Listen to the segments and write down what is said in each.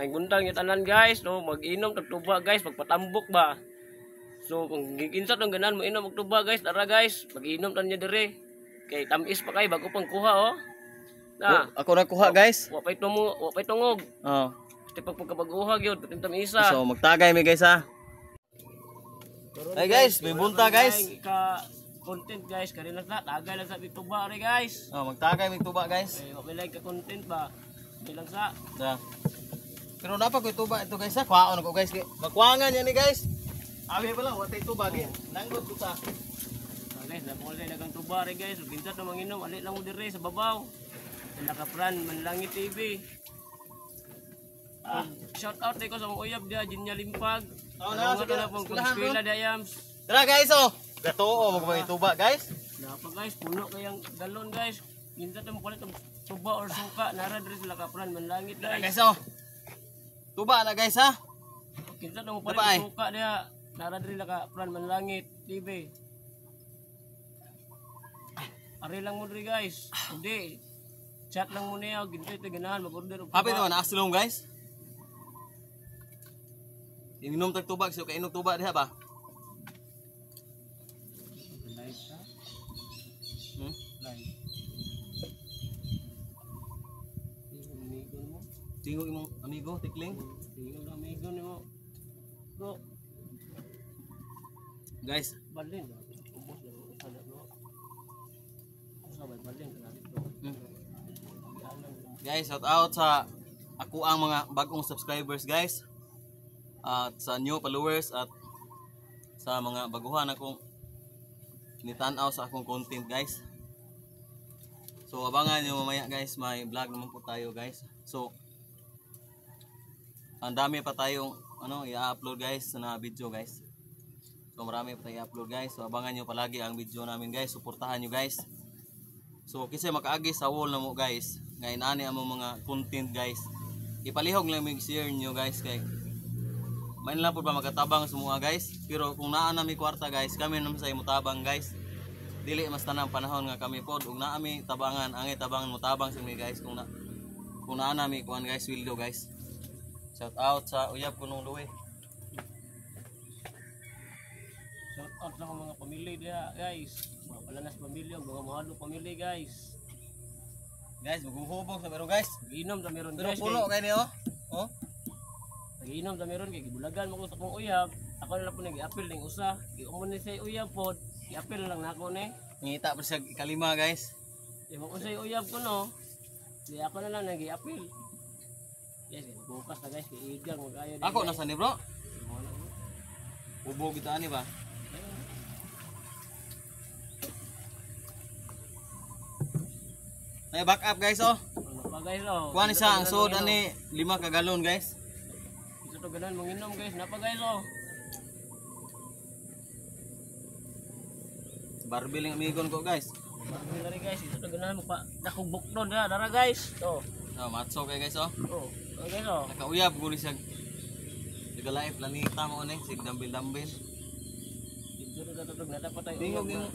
May buntag yung tanan guys, no, mag-inom tagtuba guys, magpatambok ba. So kung gikinsat ang ganan mo inom og tuba guys, tara guys, mag-inom tan niya dire. Kay tamis pa kay bago pang kuha oh. Na. Ako na kuha guys. Wa pay tungog. Oh. Pati pagpagkabaguha gyud, pati tamisa. So magtagay mi guys ha. Hey guys, may bunta guys. Ka content guys, kani lang sa tagay lang sa tuba re guys. Oh, magtagay mi tuba guys. Ay, wa may like ka content ba. Bilang sa. Yeah. Pero dapat ko tuba ito guys ha. Kuhaon ko guys. Magkuangan yan ni guys. Abi pa lang, watay tuba gid. Nanggod ko sa. Guys, napol sa ilagang tuba re guys. Binsat na manginom, ali lang mo dire sa babaw. Nakapran Manlangit TV. Shout out ko sa mga uyab dia Jinya Limpag. Oh, na sa pong kunskwela dayam. Tara guys oh. Gato oh, magpay tuba guys. Napa guys, puno kayang galon guys. Minsan mo palit og tuba or suka nara dire sa Kapran Manlangit Tara guys. guys oh. Tuba na guys ha. Minsan mo palit og suka dia nara dire sa Kapran Manlangit TV. Ari lang mo dire guys. Hindi. Chat lang mo niya, gintay ito ganahan, mag-order og tuba. Happy naman, nakasilong guys. Ininom tag tuba, so kainom tuba diha ba? Live ka? Live. Amigo mo? Tingog imong amigo, tikling. Tingog ng amigo ni mo. Bro. Guys, Balin ba? Ubos na mo sana bro. Asa ba balin ka natin bro? guys, shout out sa ako ang mga bagong subscribers guys. At sa new followers at sa mga baguhan akong nitanaw sa akong content guys. So abangan nyo mamaya guys, may vlog naman po tayo guys. So ang dami pa tayong i-upload guys na video guys. So marami pa tayong i-upload guys. So abangan nyo palagi ang video namin guys. Suportahan nyo guys. So kasi makaagi sa wall na mo guys. Ngayon ani ang mga content guys. Ipalihog lang mig share nyo guys kay main lang po ba magkatabang semua guys. Pero kung naa na mi kwarta guys, kami naman sa mutabang guys. Dili mas tanang panahon nga kami pod ug naa mi tabangan, angay tabangan mutabang sa mi guys kung naa na mi kuan guys wildo guys. Shout out sa uyab kunong luwi. Shout out lang ang mga pamilya dia guys. Mga palanas pamilya, mga mahalo pamilya guys. Guys, maguhubog sa meron guys. Giinom ta meron Pero guys. puno kay niyo. Oh. Nagiinom ta meron kay gibulagan mo ko sa kong uyab. Ako na lang po nag-appeal ning usa. Giumon ni say uyab pod. I-appeal lang nako ni. Ngita pa siya kalima guys. Di mo unsay uyab ko no. Di ako na lang nag-appeal. Yes, bukas na guys, iigang mag-ayo. Ako nasa ni bro. Ubog kita ani ba? May back up guys oh. Ano pa guys oh. Kuha ni siya ang soda ni 5 ka galon guys. Ito to ganan manginom guys. Napa guys oh. Barbell ang amigon ko guys. Barbell guys, ito to ganan mo pa. Dakog bukdon dara guys. To. Oh, matso kay guys oh. Oh. Okay oh. Nakauyab guli siya. Sigalaif lanita mo ni sig dambil-dambil. Dito to tutug na dapat tayo. Tingog yung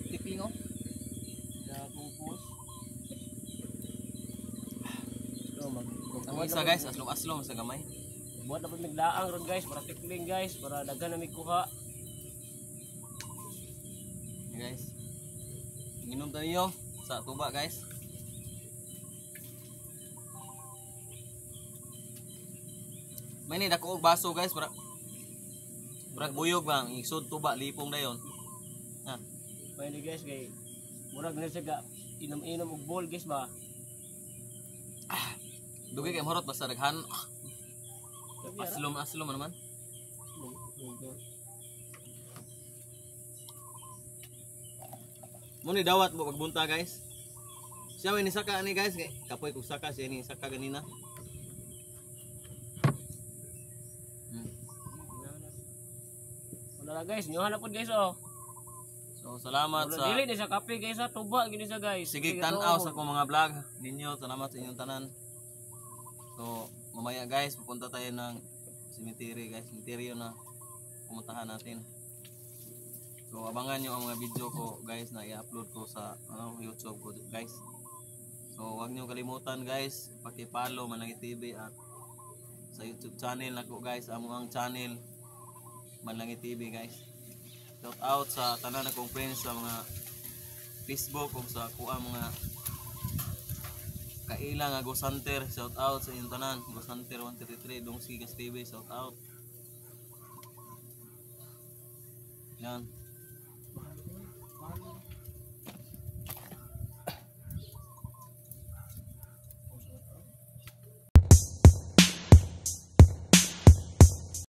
tikling oh. Da pupus. Ang isa guys, aslom-aslom sa gamay. Buat dapat miglaang ron guys, para tikling guys, para daghan na mikuha. Okay, guys. Inom tayo sa tuba guys. May ni dako og baso guys para buyog bang isod tuba lipong dayon. Ha. May ni guys kay murag na siya inom-inom og bol guys ba. Dugay kay mahurot basta daghan. Aslom naman. Muni dawat mo pagbunta guys. Siya may nisaka ani guys kay kapoy kog saka siya ni saka ganina. Wala na guys, nyohan na po guys oh. So salamat sa dili ni sa kape guys sa tuba gini sa guys. sige tan-aw sa akong mga vlog ninyo. Salamat sa inyong tanan. So mamaya guys pupunta tayo ng cemetery guys, cemetery na pumuntahan natin. So abangan nyo ang mga video ko guys na i-upload ko sa YouTube ko guys. So huwag nyo kalimutan guys, paki-follow Manlangit TV at sa YouTube channel nako guys, amo ang channel Manlangi TV guys. Shout out sa tanan akong friends sa mga Facebook ug sa kuha mga kaila nga Ghost Hunter. Shout out sa inyong tanan, Ghost Hunter 133 Dongsi Gas TV, shout out. Yan.